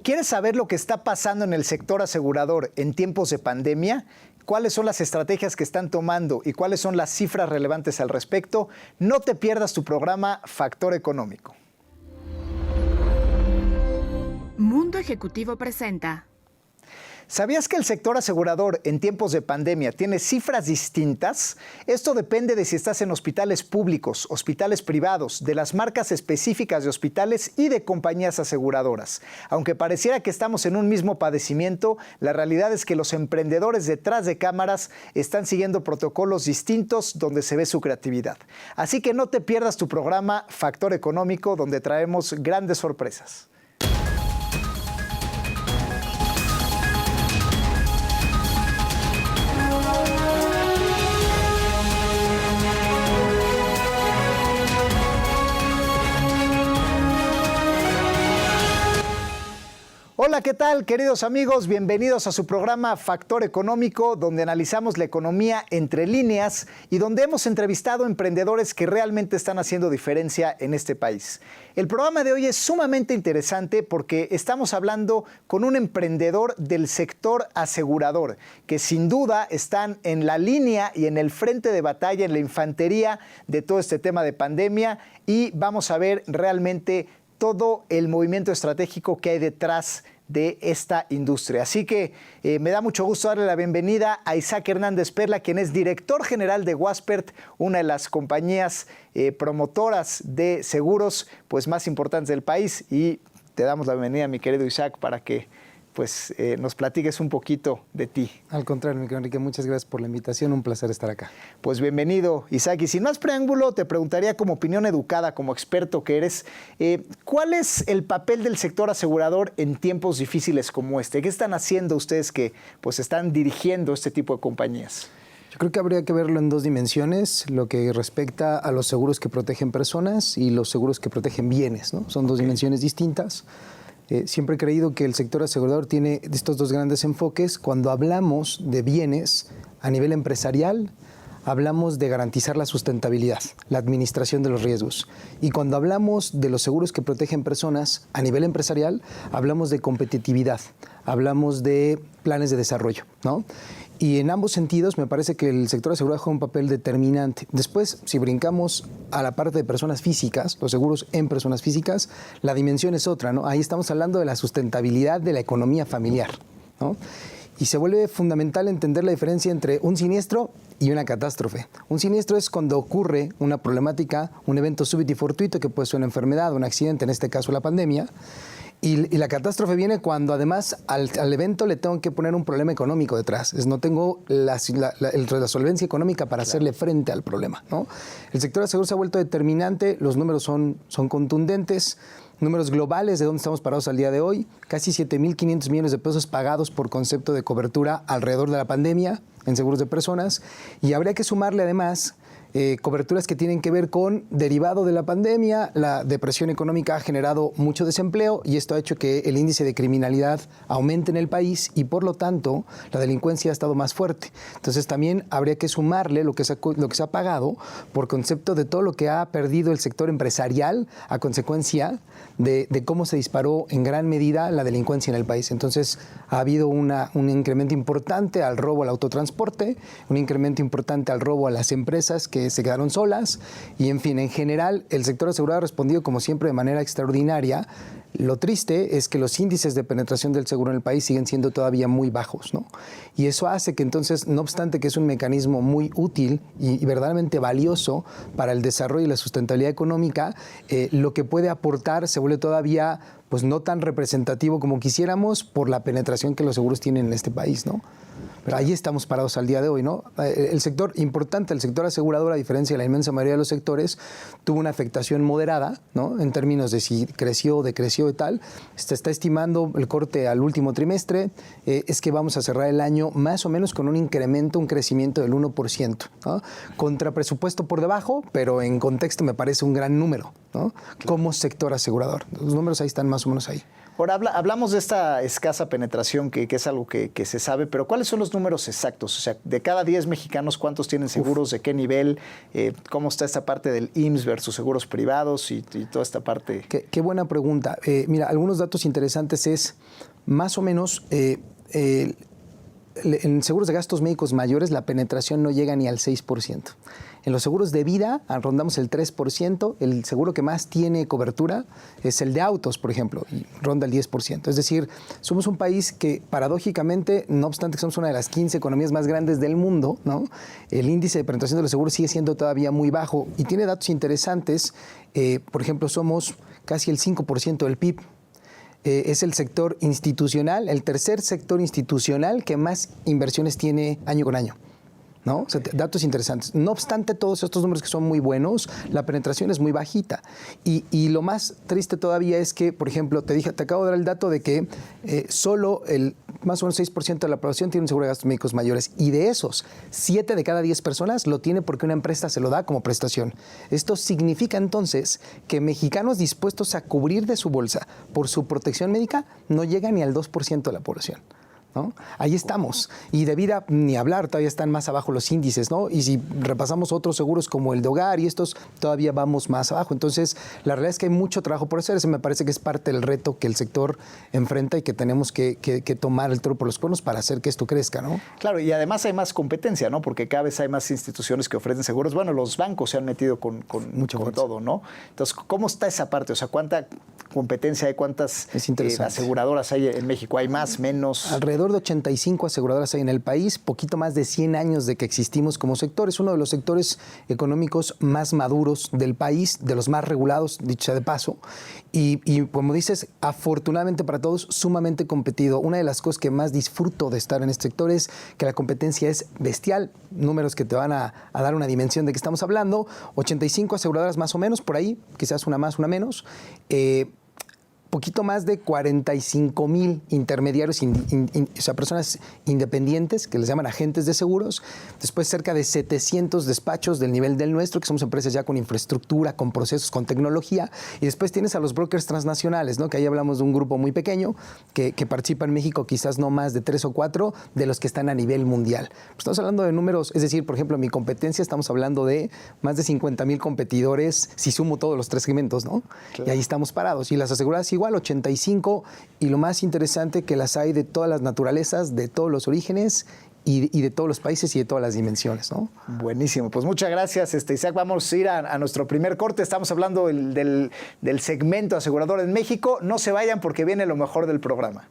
¿Quieres saber lo que está pasando en el sector asegurador en tiempos de pandemia? ¿Cuáles son las estrategias que están tomando y cuáles son las cifras relevantes al respecto? No te pierdas tu programa Factor Económico. Mundo Ejecutivo presenta. ¿Sabías que el sector asegurador en tiempos de pandemia tiene cifras distintas? Esto depende de si estás en hospitales públicos, hospitales privados, de las marcas específicas de hospitales y de compañías aseguradoras. Aunque pareciera que estamos en un mismo padecimiento, la realidad es que los emprendedores detrás de cámaras están siguiendo protocolos distintos donde se ve su creatividad. Así que no te pierdas tu programa Factor Económico, donde traemos grandes sorpresas. Hola, ¿qué tal, queridos amigos? Bienvenidos a su programa Factor Económico, donde analizamos la economía entre líneas y donde hemos entrevistado emprendedores que realmente están haciendo diferencia en este país. El programa de hoy es sumamente interesante porque estamos hablando con un emprendedor del sector asegurador, que sin duda están en la línea y en el frente de batalla, en la infantería de todo este tema de pandemia, y vamos a ver realmente todo el movimiento estratégico que hay detrás de esta industria. Así que me da mucho gusto darle la bienvenida a Isaac Hernández Perla, quien es director general de Waspert, una de las compañías promotoras de seguros pues, más importantes del país. Y te damos la bienvenida, mi querido Isaac, para que nos platiques un poquito de ti. Al contrario, mi querido Enrique, muchas gracias por la invitación, un placer estar acá. Pues bienvenido, Isaac. Y sin más preámbulo, te preguntaría como opinión educada, como experto que eres, ¿cuál es el papel del sector asegurador en tiempos difíciles como este? ¿Qué están haciendo ustedes que pues, están dirigiendo este tipo de compañías? Yo creo que habría que verlo en dos dimensiones, lo que respecta a los seguros que protegen personas y los seguros que protegen bienes, ¿no? Son dos dimensiones distintas. Siempre he creído que el sector asegurador tiene estos dos grandes enfoques. Cuando hablamos de bienes a nivel empresarial, hablamos de garantizar la sustentabilidad, la administración de los riesgos. Y cuando hablamos de los seguros que protegen personas a nivel empresarial, hablamos de competitividad, hablamos de planes de desarrollo, ¿no? Y en ambos sentidos me parece que el sector asegurador juega un papel determinante. Después, si brincamos a la parte de personas físicas, los seguros en personas físicas, la dimensión es otra, ¿no? Ahí estamos hablando de la sustentabilidad de la economía familiar, ¿no? Y se vuelve fundamental entender la diferencia entre un siniestro y una catástrofe. Un siniestro es cuando ocurre una problemática, un evento súbito y fortuito que puede ser una enfermedad, un accidente, en este caso la pandemia. Y la catástrofe viene cuando además al evento le tengo que poner un problema económico detrás. No tengo la solvencia económica para hacerle frente al problema, ¿no? El sector aseguro se ha vuelto determinante, los números son contundentes. Números globales de dónde estamos parados al día de hoy, casi 7.500 millones de pesos pagados por concepto de cobertura alrededor de la pandemia en seguros de personas, y habría que sumarle además coberturas que tienen que ver con derivado de la pandemia. La depresión económica ha generado mucho desempleo y esto ha hecho que el índice de criminalidad aumente en el país y por lo tanto la delincuencia ha estado más fuerte. Entonces también habría que sumarle lo que se ha pagado por concepto de todo lo que ha perdido el sector empresarial a consecuencia de cómo se disparó en gran medida la delincuencia en el país. Entonces ha habido un incremento importante al robo al autotransporte, un incremento importante al robo a las empresas que se quedaron solas y, en fin, en general, el sector asegurado ha respondido, como siempre, de manera extraordinaria. Lo triste es que los índices de penetración del seguro en el país siguen siendo todavía muy bajos, ¿no? Y eso hace que entonces, no obstante que es un mecanismo muy útil y verdaderamente valioso para el desarrollo y la sustentabilidad económica, lo que puede aportar se vuelve todavía pues no tan representativo como quisiéramos por la penetración que los seguros tienen en este país, ¿no? Pero ahí estamos parados al día de hoy, ¿no? El sector importante, el sector asegurador, a diferencia de la inmensa mayoría de los sectores, tuvo una afectación moderada, ¿no? En términos de si creció o decreció y tal. Se está estimando el corte al último trimestre, es que vamos a cerrar el año más o menos con un incremento, un crecimiento del 1%, ¿no? Contra presupuesto por debajo, pero en contexto me parece un gran número, ¿no? Como sector asegurador. Los números ahí están más o menos ahí. Ahora, hablamos de esta escasa penetración, que es algo que se sabe, pero ¿cuáles son los números exactos? O sea, de cada 10 mexicanos, ¿cuántos tienen seguros? ¿De qué nivel? ¿Cómo está esta parte del IMSS versus seguros privados y toda esta parte? Qué buena pregunta. Mira, algunos datos interesantes es, más o menos, en seguros de gastos médicos mayores la penetración no llega ni al 6%. En los seguros de vida rondamos el 3%, el seguro que más tiene cobertura es el de autos, por ejemplo, y ronda el 10%. Es decir, somos un país que paradójicamente, no obstante que somos una de las 15 economías más grandes del mundo, ¿no? El índice de penetración de los seguros sigue siendo todavía muy bajo y tiene datos interesantes. Por ejemplo, somos casi el 5% del PIB. Es el sector institucional, el tercer sector institucional que más inversiones tiene año con año, ¿no? O sea, datos interesantes. No obstante todos estos números que son muy buenos, la penetración es muy bajita. Y lo más triste todavía es que, por ejemplo, te acabo de dar el dato de que solo el más o menos 6% de la población tiene un seguro de gastos médicos mayores. Y de esos, 7 de cada 10 personas lo tiene porque una empresa se lo da como prestación. Esto significa entonces que mexicanos dispuestos a cubrir de su bolsa por su protección médica no llegan ni al 2% de la población, ¿no? Ahí estamos. Y de vida, ni hablar, todavía están más abajo los índices, ¿no? Y si repasamos otros seguros como el de hogar y estos, todavía vamos más abajo. Entonces, la realidad es que hay mucho trabajo por hacer. Ese me parece que es parte del reto que el sector enfrenta y que tenemos que tomar el toro por los cuernos para hacer que esto crezca, ¿no? Claro, y además hay más competencia, ¿no? Porque cada vez hay más instituciones que ofrecen seguros. Bueno, los bancos se han metido con todo, ¿no? Entonces, ¿cómo está esa parte? O sea, ¿cuánta competencia hay? ¿Cuántas aseguradoras hay en México? ¿Hay más, menos? Alrededor de 85 aseguradoras hay en el país, poquito más de 100 años de que existimos como sector. Es uno de los sectores económicos más maduros del país, de los más regulados, dicho sea de paso. Y como dices, afortunadamente para todos, sumamente competido. Una de las cosas que más disfruto de estar en este sector es que la competencia es bestial. Números que te van a dar una dimensión de qué estamos hablando. 85 aseguradoras más o menos, por ahí, quizás una más, una menos. Poquito más de 45,000 intermediarios, o sea, personas independientes que les llaman agentes de seguros. Después cerca de 700 despachos del nivel del nuestro, que somos empresas ya con infraestructura, con procesos, con tecnología. Y después tienes a los brokers transnacionales, ¿no? Que ahí hablamos de un grupo muy pequeño que participa en México, quizás no más de 3 o 4 de los que están a nivel mundial. Pues estamos hablando de números, es decir, por ejemplo, en mi competencia estamos hablando de más de 50,000 competidores, si sumo todos los 3 segmentos, ¿no? Claro. Y ahí estamos parados. Y las aseguradoras igual, 85, y lo más interesante que las hay de todas las naturalezas, de todos los orígenes y de todos los países y de todas las dimensiones, ¿no? Buenísimo, pues muchas gracias, Isaac. Vamos a ir a nuestro primer corte. Estamos hablando del segmento asegurador en México. No se vayan porque viene lo mejor del programa.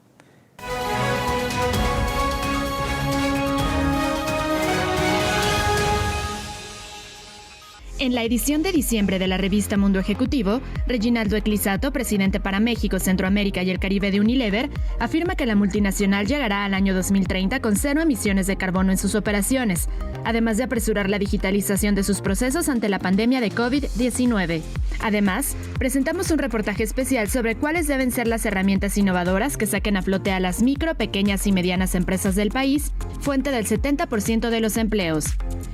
En la edición de diciembre de la revista Mundo Ejecutivo, Reginaldo Eclisato, presidente para México, Centroamérica y el Caribe de Unilever, afirma que la multinacional llegará al año 2030 con 0 emisiones de carbono en sus operaciones, además de apresurar la digitalización de sus procesos ante la pandemia de COVID-19. Además, presentamos un reportaje especial sobre cuáles deben ser las herramientas innovadoras que saquen a flote a las micro, pequeñas y medianas empresas del país, fuente del 70% de los empleos.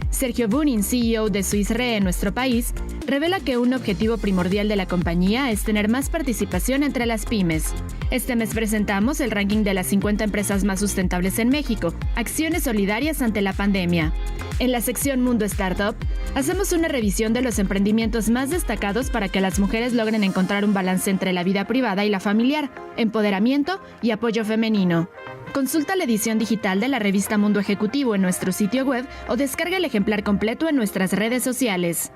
Sergio Bunin, CEO de Swiss Re en nuestro país, revela que un objetivo primordial de la compañía es tener más participación entre las pymes. Este mes presentamos el ranking de las 50 empresas más sustentables en México, acciones solidarias ante la pandemia. En la sección Mundo Startup, hacemos una revisión de los emprendimientos más destacados para que las mujeres logren encontrar un balance entre la vida privada y la familiar, empoderamiento y apoyo femenino. Consulta la edición digital de la revista Mundo Ejecutivo en nuestro sitio web o descarga el ejemplar completo en nuestras redes sociales.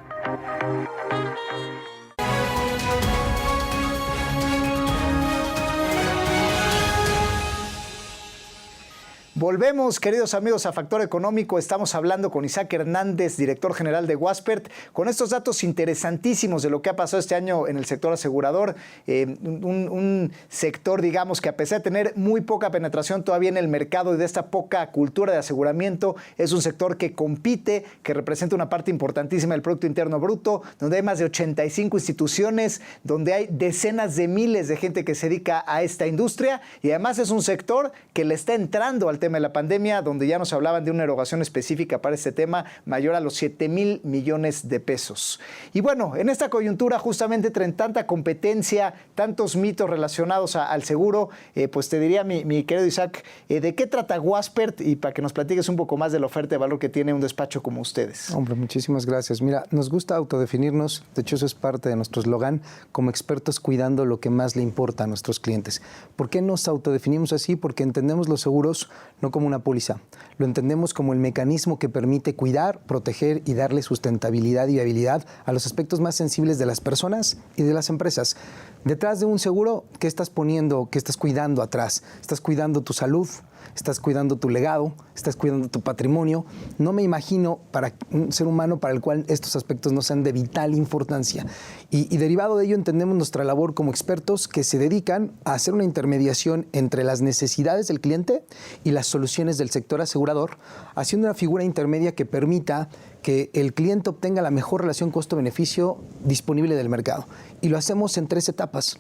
Volvemos, queridos amigos, a Factor Económico. Estamos hablando con Isaac Hernández, director general de Waspert, con estos datos interesantísimos de lo que ha pasado este año en el sector asegurador. Un sector, digamos, que a pesar de tener muy poca penetración todavía en el mercado y de esta poca cultura de aseguramiento, es un sector que compite, que representa una parte importantísima del Producto Interno Bruto, donde hay más de 85 instituciones, donde hay decenas de miles de gente que se dedica a esta industria y además es un sector que le está entrando al tema tema de la pandemia, donde ya nos hablaban de una erogación específica para este tema mayor a los 7,000 millones de pesos. Y bueno, en esta coyuntura, justamente entre tanta competencia, tantos mitos relacionados al seguro, pues te diría, mi querido Isaac, ¿de qué trata Waspert? Y para que nos platiques un poco más de la oferta de valor que tiene un despacho como ustedes. Hombre, muchísimas gracias. Mira, nos gusta autodefinirnos, de hecho eso es parte de nuestro eslogan, como expertos cuidando lo que más le importa a nuestros clientes. ¿Por qué nos autodefinimos así? Porque entendemos los seguros no como una póliza, lo entendemos como el mecanismo que permite cuidar, proteger y darle sustentabilidad y viabilidad a los aspectos más sensibles de las personas y de las empresas. Detrás de un seguro, ¿qué estás poniendo, qué estás cuidando atrás? Estás cuidando tu salud, estás cuidando tu legado, estás cuidando tu patrimonio. No me imagino para un ser humano para el cual estos aspectos no sean de vital importancia. Y derivado de ello entendemos nuestra labor como expertos que se dedican a hacer una intermediación entre las necesidades del cliente y las soluciones del sector asegurador, haciendo una figura intermedia que permita que el cliente obtenga la mejor relación costo-beneficio disponible del mercado. Y lo hacemos en 3 etapas.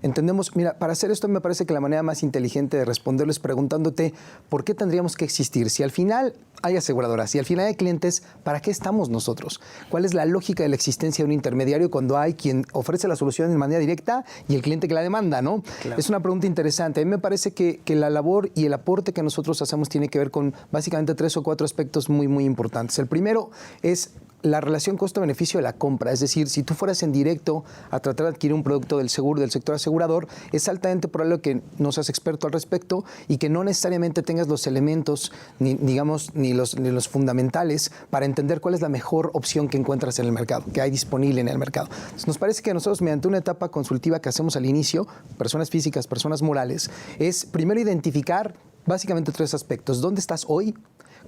Entendemos, mira, para hacer esto me parece que la manera más inteligente de responderlo es preguntándote por qué tendríamos que existir. Si al final hay aseguradoras, si al final hay clientes, ¿para qué estamos nosotros? ¿Cuál es la lógica de la existencia de un intermediario cuando hay quien ofrece la solución de manera directa y el cliente que la demanda, ¿no? Claro. Es una pregunta interesante. A mí me parece que la labor y el aporte que nosotros hacemos tiene que ver con básicamente 3 o 4 aspectos muy, muy importantes. El primero es la relación costo-beneficio de la compra. Es decir, si tú fueras en directo a tratar de adquirir un producto del seguro, del sector asegurador, es altamente probable que no seas experto al respecto y que no necesariamente tengas los elementos, ni los fundamentales para entender cuál es la mejor opción que encuentras en el mercado, que hay disponible en el mercado. Entonces, nos parece que nosotros, mediante una etapa consultiva que hacemos al inicio, personas físicas, personas morales, es primero identificar básicamente 3 aspectos. ¿Dónde estás hoy?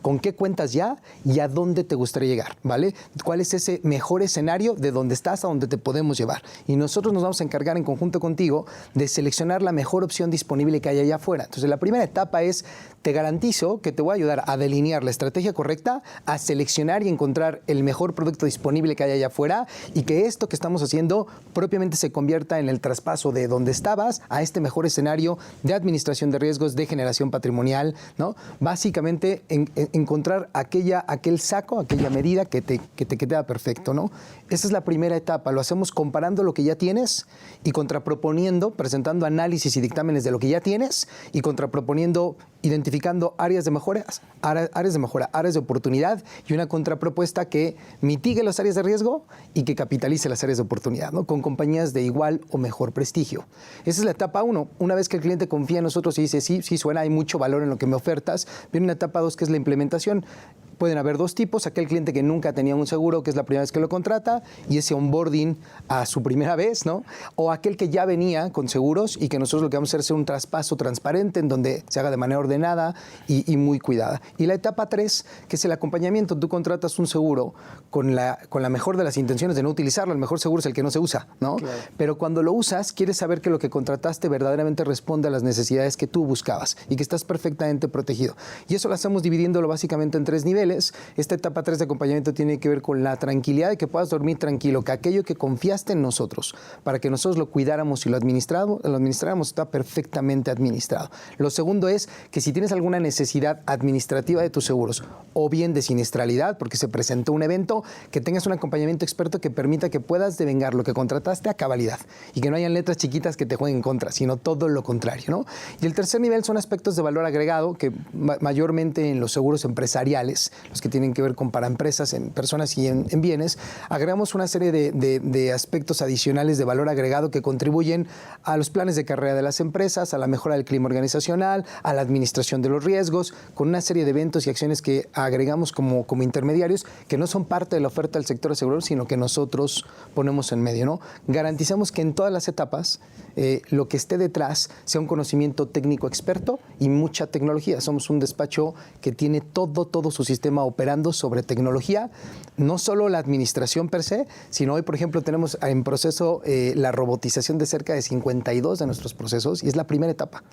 ¿Con qué cuentas ya y a dónde te gustaría llegar? ¿Vale? ¿Cuál es ese mejor escenario de dónde estás a dónde te podemos llevar? Y nosotros nos vamos a encargar en conjunto contigo de seleccionar la mejor opción disponible que hay allá afuera. Entonces, la primera etapa es, te garantizo que te voy a ayudar a delinear la estrategia correcta, a seleccionar y encontrar el mejor producto disponible que hay allá afuera y que esto que estamos haciendo propiamente se convierta en el traspaso de donde estabas a este mejor escenario de administración de riesgos, de generación patrimonial, ¿no? Básicamente, encontrar aquel saco, aquella medida que te queda perfecto, ¿no? Esa es la primera etapa. Lo hacemos comparando lo que ya tienes y contraproponiendo, presentando análisis y dictámenes de lo que ya tienes y contraproponiendo, identificando áreas de mejora, áreas de oportunidad y una contrapropuesta que mitigue las áreas de riesgo y que capitalice las áreas de oportunidad, ¿no? Con compañías de igual o mejor prestigio. Esa es la etapa 1. Una vez que el cliente confía en nosotros y dice, sí, suena, hay mucho valor en lo que me ofertas, viene una etapa 2 que es la implementación. Pueden haber 2 tipos, aquel cliente que nunca tenía un seguro, que es la primera vez que lo contrata, y ese onboarding a su primera vez, ¿no? O aquel que ya venía con seguros y que nosotros lo que vamos a hacer es un traspaso transparente en donde se haga de manera ordenada y muy cuidada. Y la etapa 3, que es el acompañamiento. Tú contratas un seguro con la mejor de las intenciones de no utilizarlo. El mejor seguro es el que no se usa, ¿no? Claro. Pero cuando lo usas, quieres saber que lo que contrataste verdaderamente responde a las necesidades que tú buscabas y que estás perfectamente protegido. Y eso lo hacemos dividiéndolo básicamente en 3 niveles. Esta etapa 3 de acompañamiento tiene que ver con la tranquilidad de que puedas dormir tranquilo, que aquello que confiaste en nosotros para que nosotros lo cuidáramos y lo administráramos está perfectamente administrado. Lo segundo es que si tienes alguna necesidad administrativa de tus seguros o bien de siniestralidad, porque se presentó un evento, que tengas un acompañamiento experto que permita que puedas devengar lo que contrataste a cabalidad y que no hayan letras chiquitas que te jueguen en contra, sino todo lo contrario, ¿no? Y el tercer nivel son aspectos de valor agregado que mayormente en los seguros empresariales, los que tienen que ver con para empresas, en personas y en bienes, agregamos una serie de aspectos adicionales de valor agregado que contribuyen a los planes de carrera de las empresas, a la mejora del clima organizacional, a la administración de los riesgos, con una serie de eventos y acciones que agregamos como intermediarios que no son parte de la oferta del sector asegurador, sino que nosotros ponemos en medio, ¿no? Garantizamos que en todas las etapas lo que esté detrás sea un conocimiento técnico experto y mucha tecnología. Somos un despacho que tiene todo su sistema operando sobre tecnología, no solo la administración per se, sino hoy, por ejemplo, tenemos en proceso la robotización de cerca de 52 de nuestros procesos y es la primera etapa.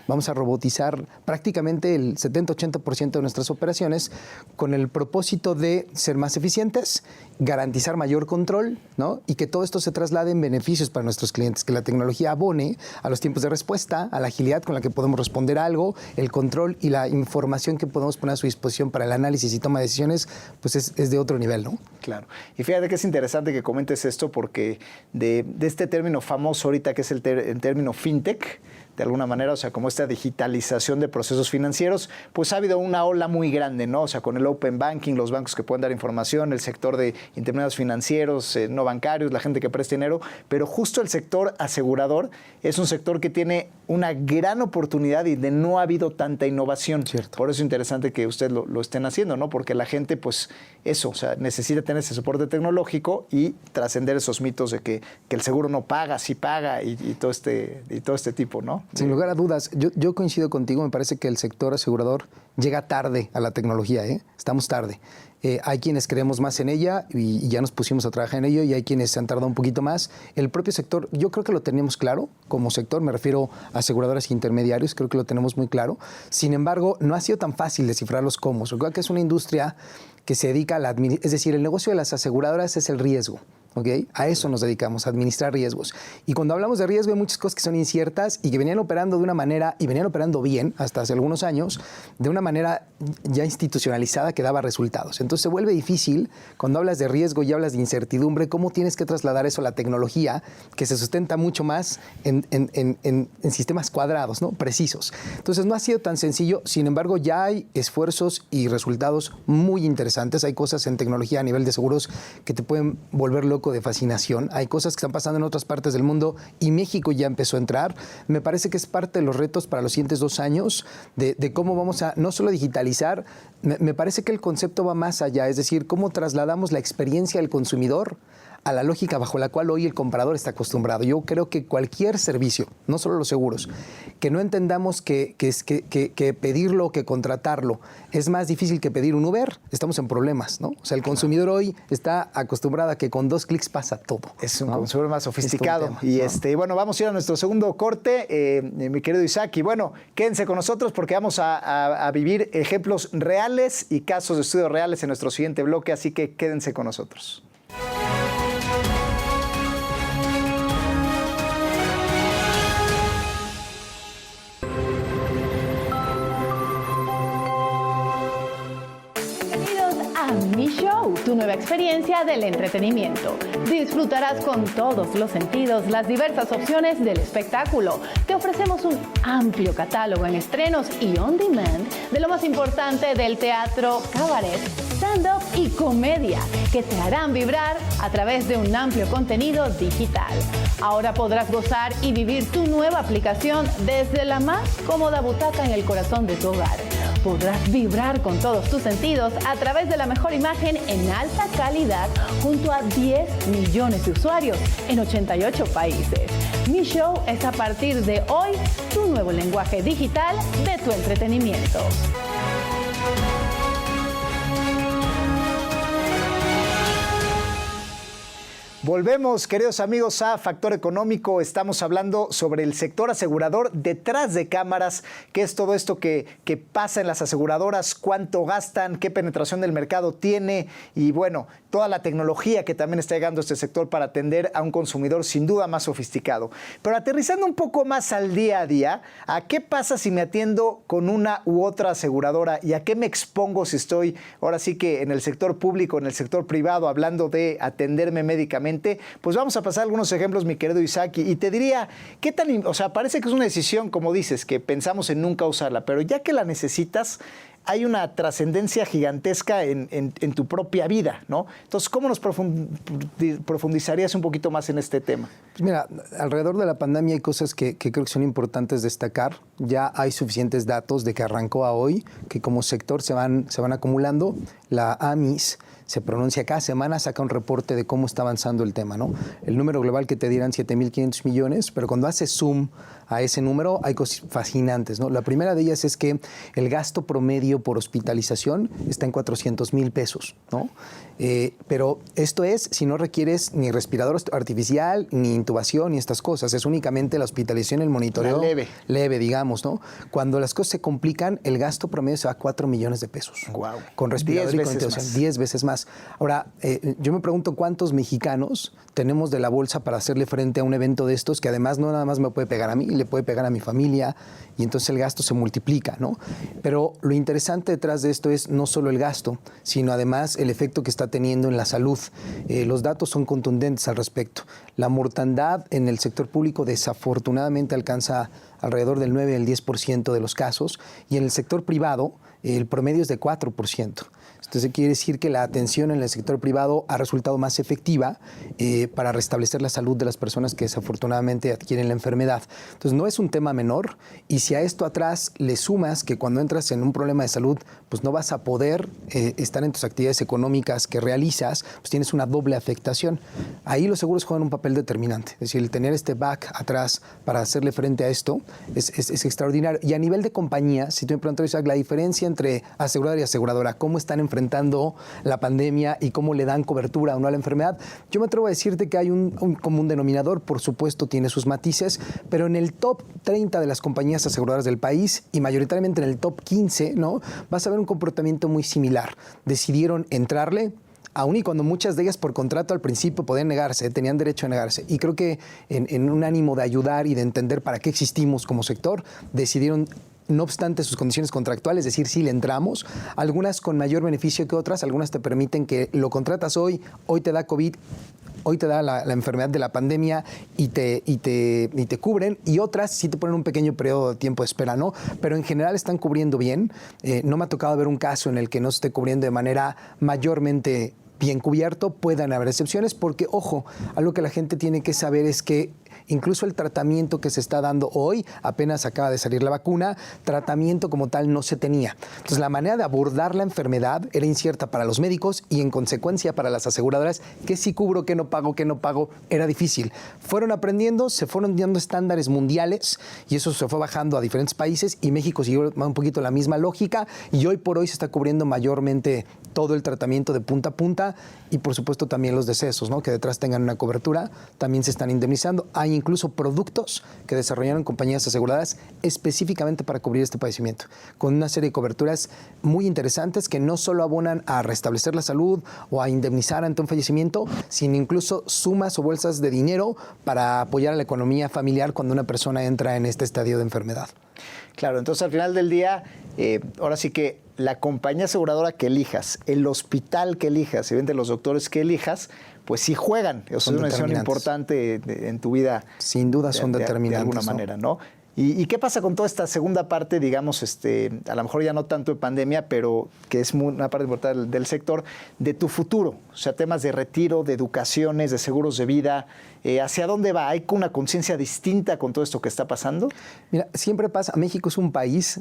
Vamos a robotizar prácticamente el 70-80% de nuestras operaciones con el propósito de ser más eficientes, garantizar mayor control, ¿no? Y que todo esto se traslade en beneficios para nuestros clientes, que la tecnología abone a los tiempos de respuesta, a la agilidad con la que podemos responder a algo, el control y la información que podemos poner a su disposición para el análisis y toma de decisiones, pues es de otro nivel, ¿no? Claro. Y fíjate que es interesante que comentes esto porque de este término famoso ahorita que es el término fintech, de alguna manera, o sea, como esta digitalización de procesos financieros, pues ha habido una ola muy grande, ¿no? O sea, con el open banking, los bancos que pueden dar información, el sector de intermediarios financieros, no bancarios, la gente que presta dinero, pero justo el sector asegurador es un sector que tiene una gran oportunidad y de no ha habido tanta innovación. Cierto. Por eso es interesante que ustedes lo estén haciendo, ¿no? Porque la gente, pues, eso, o sea, necesita tener ese soporte tecnológico y trascender esos mitos de que el seguro no paga, sí paga y todo este tipo, ¿no? Sin lugar a dudas, yo coincido contigo, me parece que el sector asegurador llega tarde a la tecnología, ¿eh? Estamos tarde. Hay quienes creemos más en ella y ya nos pusimos a trabajar en ello y hay quienes se han tardado un poquito más. El propio sector, yo creo que lo tenemos claro como sector, me refiero a aseguradoras e intermediarios, creo que lo tenemos muy claro. Sin embargo, no ha sido tan fácil descifrar los cómo. Recuerda que es una industria que se dedica a la administración, es decir, el negocio de las aseguradoras es el riesgo. ¿Okay? A eso nos dedicamos, a administrar riesgos. Y cuando hablamos de riesgo hay muchas cosas que son inciertas y que venían operando de una manera, y venían operando bien hasta hace algunos años, de una manera ya institucionalizada que daba resultados. Entonces se vuelve difícil, cuando hablas de riesgo y hablas de incertidumbre, cómo tienes que trasladar eso a la tecnología, que se sustenta mucho más en sistemas cuadrados, ¿no? Precisos. Entonces no ha sido tan sencillo, sin embargo ya hay esfuerzos y resultados muy interesantes. Hay cosas en tecnología a nivel de seguros que te pueden volver loco de fascinación. Hay cosas que están pasando en otras partes del mundo y México ya empezó a entrar. Me parece que es parte de los retos para los siguientes 2 años de cómo vamos a no solo digitalizar, me parece que el concepto va más allá, es decir, cómo trasladamos la experiencia del consumidor a la lógica bajo la cual hoy el comprador está acostumbrado. Yo creo que cualquier servicio, no solo los seguros, que no entendamos que pedirlo o que contratarlo es más difícil que pedir un Uber, estamos en problemas, ¿no? O sea, el consumidor hoy está acostumbrado a que con 2 clics pasa todo. Es un ¿no? consumidor más sofisticado. Y bueno, vamos a ir a nuestro segundo corte, mi querido Isaac. Y bueno, quédense con nosotros porque vamos a vivir ejemplos reales y casos de estudios reales en nuestro siguiente bloque, así que quédense con nosotros. Mi Show, tu nueva experiencia del entretenimiento. Disfrutarás con todos los sentidos las diversas opciones del espectáculo. Te ofrecemos un amplio catálogo en estrenos y on demand de lo más importante del teatro, cabaret, stand-up y comedia, que te harán vibrar a través de un amplio contenido digital. Ahora podrás gozar y vivir tu nueva aplicación desde la más cómoda butaca en el corazón de tu hogar. Podrás vibrar con todos tus sentidos a través de la mejor imagen en alta calidad junto a 10 millones de usuarios en 88 países. Mi Show es a partir de hoy tu nuevo lenguaje digital de tu entretenimiento. Volvemos, queridos amigos, a Factor Económico. Estamos hablando sobre el sector asegurador detrás de cámaras, qué es todo esto que pasa en las aseguradoras, cuánto gastan, qué penetración del mercado tiene y, bueno, toda la tecnología que también está llegando a este sector para atender a un consumidor sin duda más sofisticado. Pero aterrizando un poco más al día a día, ¿a qué pasa si me atiendo con una u otra aseguradora y a qué me expongo si estoy ahora sí que en el sector público, en el sector privado, hablando de atenderme médicamente? Pues vamos a pasar algunos ejemplos, mi querido Isaac, y te diría, ¿qué tan, o sea, parece que es una decisión, como dices, que pensamos en nunca usarla, pero ya que la necesitas, hay una trascendencia gigantesca en tu propia vida, ¿no? Entonces, ¿cómo nos profundizarías un poquito más en este tema? Pues mira, alrededor de la pandemia hay cosas que creo que son importantes destacar. Ya hay suficientes datos de que arrancó a hoy, que como sector se van acumulando. La AMIS se pronuncia cada semana, saca un reporte de cómo está avanzando el tema, ¿no? El número global que te dirán 7.500 millones, pero cuando haces zoom a ese número hay cosas fascinantes, ¿no? La primera de ellas es que el gasto promedio por hospitalización está en 400,000 pesos, ¿no? Pero esto es si no requieres ni respirador artificial, ni intubación, ni estas cosas. Es únicamente la hospitalización, el monitoreo. Leve, digamos, ¿no? Cuando las cosas se complican, el gasto promedio se va a 4 millones de pesos. Wow. Con respirador y con intubación. 10 veces más. Ahora, yo me pregunto cuántos mexicanos tenemos de la bolsa para hacerle frente a un evento de estos que además no nada más me puede pegar a mí, le puede pegar a mi familia y entonces el gasto se multiplica, ¿no? Pero lo interesante detrás de esto es no solo el gasto, sino además el efecto que está teniendo en la salud. Los datos son contundentes al respecto. La mortandad en el sector público desafortunadamente alcanza alrededor del 9 al 10% de los casos y en el sector privado el promedio es de 4%. Entonces quiere decir que la atención en el sector privado ha resultado más efectiva para restablecer la salud de las personas que desafortunadamente adquieren la enfermedad. Entonces no es un tema menor y si a esto atrás le sumas que cuando entras en un problema de salud pues no vas a poder estar en tus actividades económicas que realizas, pues tienes una doble afectación. Ahí los seguros juegan un papel determinante. Es decir, el tener este back atrás para hacerle frente a esto es extraordinario. Y a nivel de compañía, si tú me preguntas, Isaac, la diferencia entre aseguradora y aseguradora, ¿cómo están enfrentando la pandemia y cómo le dan cobertura o no a la enfermedad? Yo me atrevo a decirte que hay un común denominador, por supuesto tiene sus matices, pero en el top 30 de las compañías aseguradoras del país y mayoritariamente en el top 15, ¿no? Vas a ver un comportamiento muy similar. Decidieron entrarle, aun y cuando muchas de ellas por contrato al principio podían negarse, tenían derecho a negarse. Y creo que en un ánimo de ayudar y de entender para qué existimos como sector, decidieron, no obstante sus condiciones contractuales, decir sí le entramos, algunas con mayor beneficio que otras, algunas te permiten que lo contratas hoy te da COVID, hoy te da la enfermedad de la pandemia y te cubren, y otras sí te ponen un pequeño periodo de tiempo de espera, ¿no? Pero en general están cubriendo bien. No me ha tocado ver un caso en el que no se esté cubriendo de manera mayormente bien cubierto. Puedan haber excepciones porque, ojo, algo que la gente tiene que saber es que incluso el tratamiento que se está dando hoy, apenas acaba de salir la vacuna, tratamiento como tal no se tenía. Entonces la manera de abordar la enfermedad era incierta para los médicos y en consecuencia para las aseguradoras, que sí cubro, que no pago, era difícil. Fueron aprendiendo, se fueron dando estándares mundiales y eso se fue bajando a diferentes países y México siguió un poquito la misma lógica y hoy por hoy se está cubriendo mayormente todo el tratamiento de punta a punta y por supuesto también los decesos, ¿no? Que detrás tengan una cobertura, también se están indemnizando. Hay incluso productos que desarrollaron compañías aseguradas específicamente para cubrir este padecimiento, con una serie de coberturas muy interesantes que no solo abonan a restablecer la salud o a indemnizar ante un fallecimiento, sino incluso sumas o bolsas de dinero para apoyar a la economía familiar cuando una persona entra en este estadio de enfermedad. Claro, entonces al final del día, ahora sí que la compañía aseguradora que elijas, el hospital que elijas, evidentemente los doctores que elijas, pues sí juegan. Eso es una decisión importante en tu vida. Sin duda son determinantes. De alguna manera, ¿no? ¿Y qué pasa con toda esta segunda parte, digamos, a lo mejor ya no tanto de pandemia, pero que es una parte importante del sector, de tu futuro? O sea, temas de retiro, de educaciones, de seguros de vida. ¿Hacia dónde va? ¿Hay una conciencia distinta con todo esto que está pasando? Mira, siempre pasa. México es un país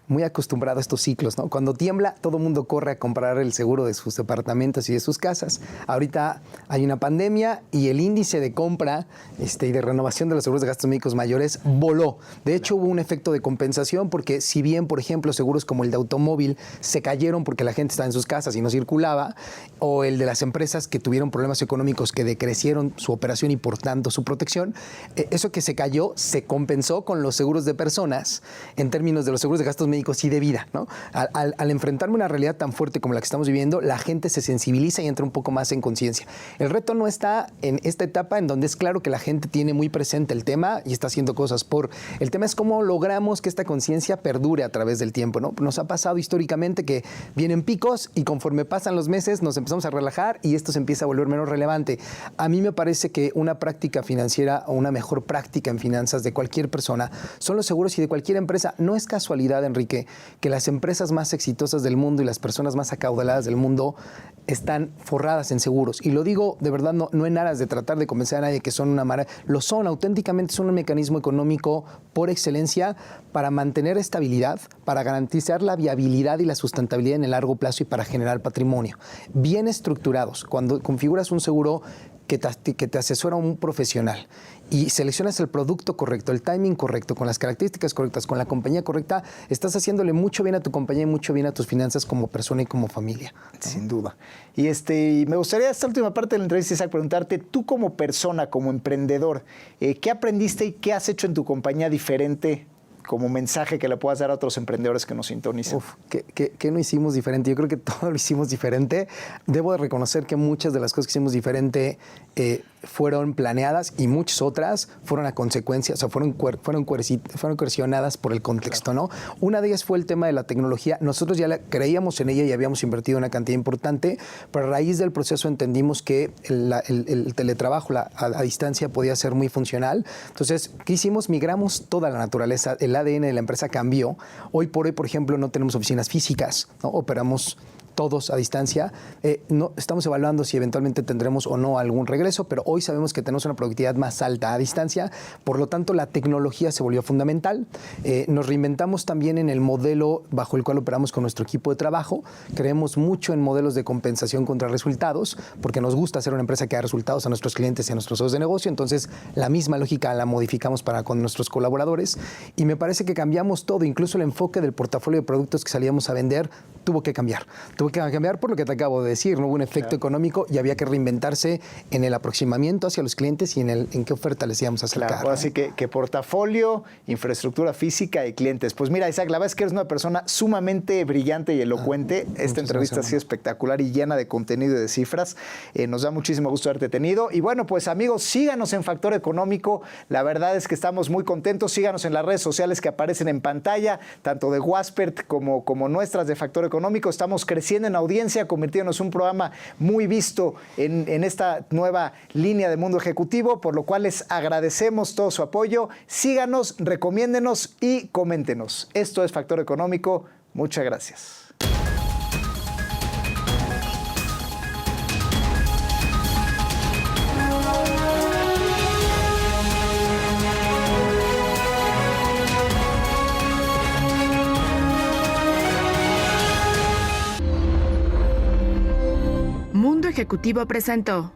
muy acostumbrado a estos ciclos, ¿no? Cuando tiembla, todo el mundo corre a comprar el seguro de sus departamentos y de sus casas. Ahorita hay una pandemia y el índice de compra y de renovación de los seguros de gastos médicos mayores voló. De hecho, hubo un efecto de compensación porque si bien, por ejemplo, seguros como el de automóvil se cayeron porque la gente estaba en sus casas y no circulaba, o el de las empresas que tuvieron problemas económicos que decrecieron su operación y por tanto su protección, eso que se cayó se compensó con los seguros de personas en términos de los seguros de gastos médicos y de vida, ¿no? Al enfrentarme a una realidad tan fuerte como la que estamos viviendo, la gente se sensibiliza y entra un poco más en conciencia. El reto no está en esta etapa en donde es claro que la gente tiene muy presente el tema y está haciendo cosas por. El tema es cómo logramos que esta conciencia perdure a través del tiempo, ¿no? Nos ha pasado históricamente que vienen picos y conforme pasan los meses nos empezamos a relajar y esto se empieza a volver menos relevante. A mí me parece que una práctica financiera o una mejor práctica en finanzas de cualquier persona son los seguros y de cualquier empresa. No es casualidad, Enrique, que las empresas más exitosas del mundo y las personas más acaudaladas del mundo están forradas en seguros. Y lo digo de verdad, no en aras de tratar de convencer a nadie que son una maravilla. Lo son, auténticamente son un mecanismo económico por excelencia para mantener estabilidad, para garantizar la viabilidad y la sustentabilidad en el largo plazo y para generar patrimonio. Bien estructurados. Cuando configuras un seguro que te asesora un profesional y seleccionas el producto correcto, el timing correcto, con las características correctas, con la compañía correcta, estás haciéndole mucho bien a tu compañía y mucho bien a tus finanzas como persona y como familia, ¿no? Sin duda. Y me gustaría esta última parte de la entrevista, Isaac, preguntarte, tú como persona, como emprendedor, ¿qué aprendiste y qué has hecho en tu compañía diferente como mensaje que le puedas dar a otros emprendedores que nos sintonizan? ¿Qué no hicimos diferente? Yo creo que todo lo hicimos diferente. Debo de reconocer que muchas de las cosas que hicimos diferente fueron planeadas y muchas otras fueron a consecuencia, o sea, fueron coercionadas por el contexto, claro, ¿no? Una de ellas fue el tema de la tecnología. Nosotros ya creíamos en ella y habíamos invertido una cantidad importante, pero a raíz del proceso entendimos que el teletrabajo a distancia podía ser muy funcional. Entonces, ¿qué hicimos? Migramos toda la naturaleza. El ADN de la empresa cambió. Hoy por hoy, por ejemplo, no tenemos oficinas físicas, ¿no? Operamos todos a distancia. No, estamos evaluando si eventualmente tendremos o no algún regreso, pero hoy sabemos que tenemos una productividad más alta a distancia. Por lo tanto, la tecnología se volvió fundamental. Nos reinventamos también en el modelo bajo el cual operamos con nuestro equipo de trabajo. Creemos mucho en modelos de compensación contra resultados, porque nos gusta ser una empresa que da resultados a nuestros clientes y a nuestros socios de negocio. Entonces, la misma lógica la modificamos para con nuestros colaboradores. Y me parece que cambiamos todo, incluso el enfoque del portafolio de productos que salíamos a vender tuvo que cambiar. Tuvo que cambiar por lo que te acabo de decir, no hubo un efecto económico y había que reinventarse en el aproximamiento hacia los clientes y en qué oferta les íbamos a acercar. Claro, así que portafolio, infraestructura física y clientes. Pues mira, Isaac, la verdad es que eres una persona sumamente brillante y elocuente. Esta entrevista ha sido espectacular y llena de contenido y de cifras. Nos da muchísimo gusto haberte tenido. Y bueno, pues amigos, síganos en Factor Económico. La verdad es que estamos muy contentos. Síganos en las redes sociales que aparecen en pantalla, tanto de Waspert como nuestras de Factor Económico. Estamos creciendo en audiencia, convirtiéndonos en un programa muy visto en esta nueva línea de Mundo Ejecutivo, por lo cual les agradecemos todo su apoyo. Síganos, recomiéndenos y coméntenos. Esto es Factor Económico. Muchas gracias. Mundo Ejecutivo presentó